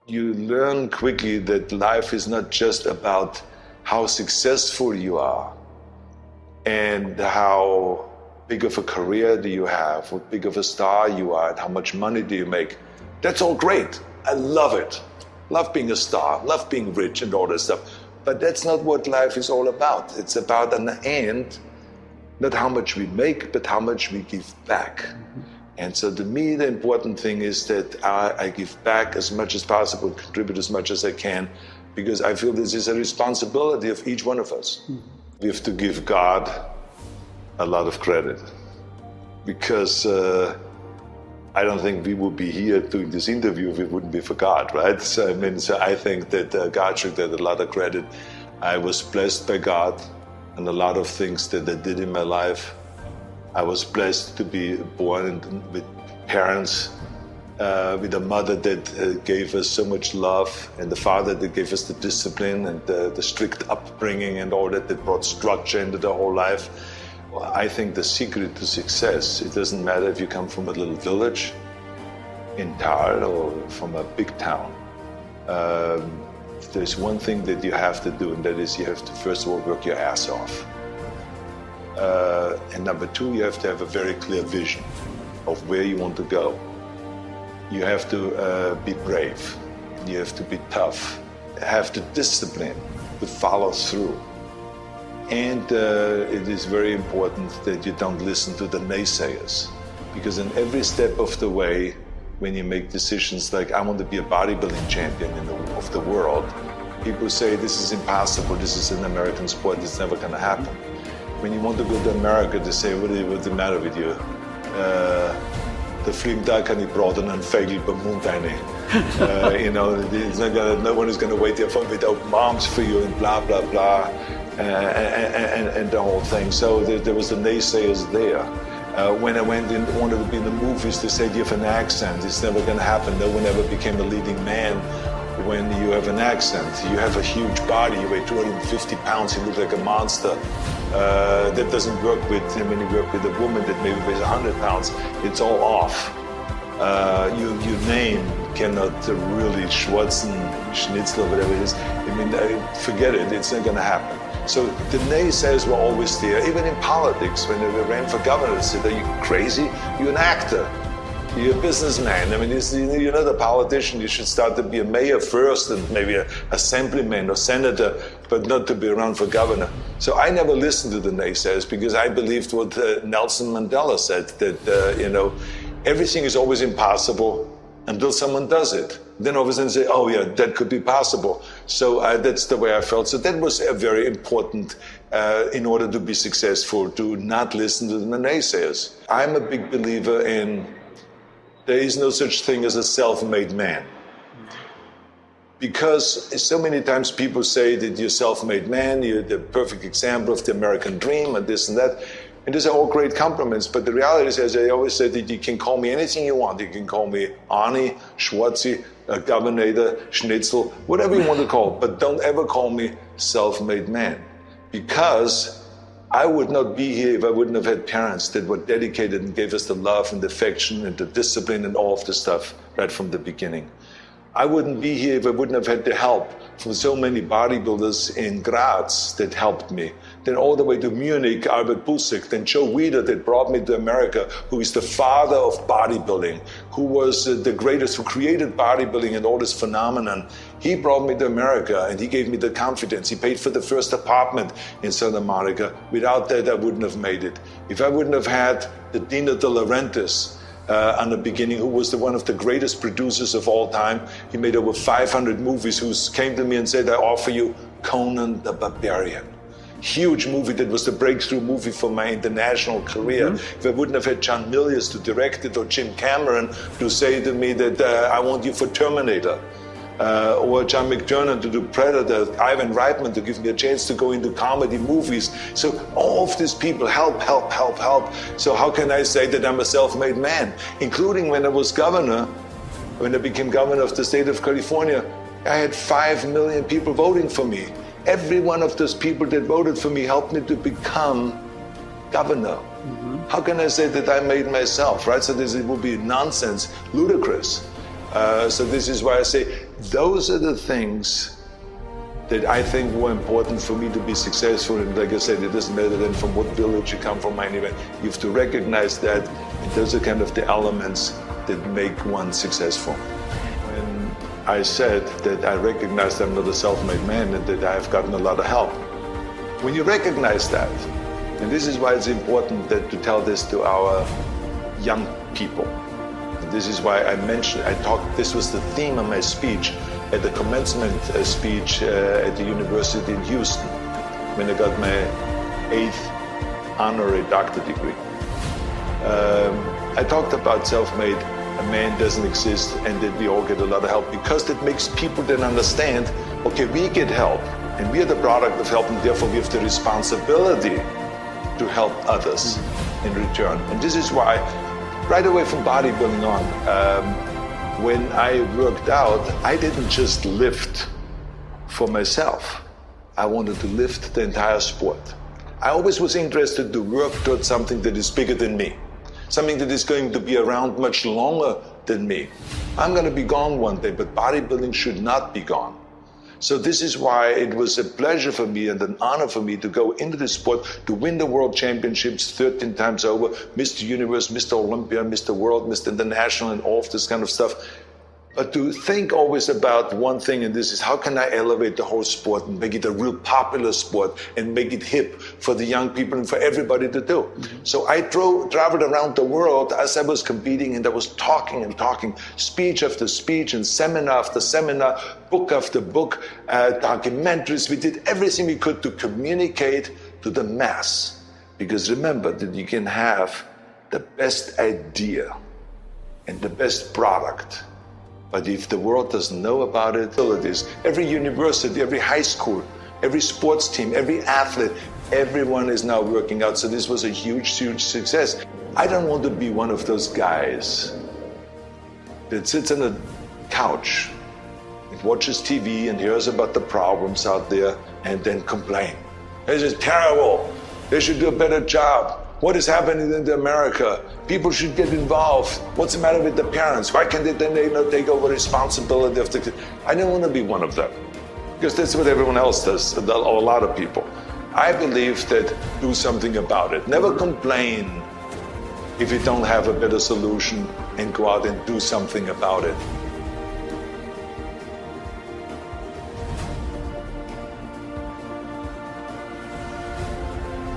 you learn quickly that life is not just about how successful you are and how big of a career do you have, what big of a star you are, and how much money do you make. That's all great. I love it. Love being a star, love being rich and all that stuff. But that's not what life is all about. It's about, in the end, not how much we make, but how much we give back. And so to me, the important thing is that I give back as much as possible, contribute as much as I can, because I feel this is a responsibility of each one of us. We have to give God a lot of credit, because I don't think we would be here doing this interview if it wouldn't be for God, right? So I think that God should get a lot of credit. I was blessed by God and a lot of things that I did in my life. I was blessed to be born with parents, with a mother that gave us so much love, and the father that gave us the discipline and the strict upbringing and all that brought structure into the whole life. Well, I think the secret to success, it doesn't matter if you come from a little village in Thar or from a big town. There's one thing that you have to do, and that is you have to first of all work your ass off. And number two, you have to have a very clear vision of where you want to go. You have to be brave. You have to be tough. Have the discipline to follow through. And it is very important that you don't listen to the naysayers, because in every step of the way, when you make decisions like, I want to be a bodybuilding champion of the world, people say this is impossible, this is an American sport, it's never going to happen. When you want to go to America, they say, what's the matter with you? The fliegen da kan niet broden en vegel bemontijne. No one is going to wait there with open arms for you and blah, blah, blah. And the whole thing. So there was the naysayers there. When I wanted to be in the movies, they said you have an accent. It's never going to happen. No one ever became a leading man when you have an accent. You have a huge body. You weigh 250 pounds. You look like a monster. That doesn't work when you work with a woman that maybe weighs 100 pounds. It's all off. Your name cannot really Schwarzen, Schnitzel, whatever it is. Forget it. It's not going to happen. So the naysayers were always there, even in politics. When they ran for governor, they said, are you crazy? You're an actor. You're a businessman. You're not a politician. You should start to be a mayor first and maybe an assemblyman or senator, but not to be around for governor. So I never listened to the naysayers, because I believed what Nelson Mandela said, that, everything is always impossible until someone does it. Then all of a sudden say, oh yeah, that could be possible. So that's the way I felt. So that was very important in order to be successful, to not listen to the naysayers. I'm a big believer in there is no such thing as a self-made man. Because so many times people say that you're a self-made man, you're the perfect example of the American dream and this and that. And these are all great compliments, but the reality is, as I always say, that you can call me anything you want. You can call me Arnie, Schwarzi, Governator, Schnitzel, whatever you want to call it, but don't ever call me self-made man. Because I would not be here if I wouldn't have had parents that were dedicated and gave us the love and the affection and the discipline and all of the stuff right from the beginning. I wouldn't be here if I wouldn't have had the help from so many bodybuilders in Graz that helped me. Then all the way to Munich, Albert Busek, then Joe Weider that brought me to America, who is the father of bodybuilding, who was the greatest, who created bodybuilding and all this phenomenon. He brought me to America and he gave me the confidence. He paid for the first apartment in Santa Monica. Without that, I wouldn't have made it. If I wouldn't have had the Dino De Laurentiis, on the beginning, who was one of the greatest producers of all time. He made over 500 movies, who came to me and said, I offer you Conan the Barbarian. Huge movie that was the breakthrough movie for my international career. If I wouldn't have had John Milius to direct it, or Jim Cameron to say to me that I want you for Terminator, or John McTiernan to do Predator, Ivan Reitman to give me a chance to go into comedy movies. So all of these people help. So how can I say that I'm a self-made man? Including when I was governor, when I became governor of the state of California, I had 5 million people voting for me. Every one of those people that voted for me helped me to become governor. How can I say that I made myself, right? So this would be nonsense, ludicrous. So this is why I say those are the things that I think were important for me to be successful. And like I said, it doesn't matter then from what village you come from, anyway. You have to recognize that, and those are kind of the elements that make one successful. When I said that I recognized I'm not a self-made man and that I have gotten a lot of help, when you recognize that, and this is why it's important that to tell this to our young people. And this is why this was the theme of my speech at the commencement speech at the University in Houston when I got my 8th honorary doctorate degree. I talked about self-made, a man doesn't exist, and that we all get a lot of help, because that makes people then understand, okay, we get help and we are the product of help, and therefore we have the responsibility to help others in return. And this is why right away from bodybuilding on, when I worked out, I didn't just lift for myself. I wanted to lift the entire sport. I always was interested to work towards something that is bigger than me, something that is going to be around much longer than me. I'm going to be gone one day, but bodybuilding should not be gone. So this is why it was a pleasure for me and an honor for me to go into this sport, to win the world championships 13 times over, Mr. Universe, Mr. Olympia, Mr. World, Mr. International, and all of this kind of stuff. But to think always about one thing, and this is, how can I elevate the whole sport and make it a real popular sport and make it hip for the young people and for everybody to do? So I traveled around the world as I was competing, and I was talking and talking, speech after speech and seminar after seminar, book after book, documentaries. We did everything we could to communicate to the mass. Because remember that you can have the best idea and the best product, but if the world doesn't know about it, every university, every high school, every sports team, every athlete, everyone is now working out. So this was a huge, huge success. I don't want to be one of those guys that sits on a couch and watches TV and hears about the problems out there and then complain. This is terrible. They should do a better job. What is happening in America? People should get involved. What's the matter with the parents? Why can't they not take over responsibility of the... I don't want to be one of them, because that's what everyone else does, a lot of people. I believe that do something about it. Never complain if you don't have a better solution, and go out and do something about it.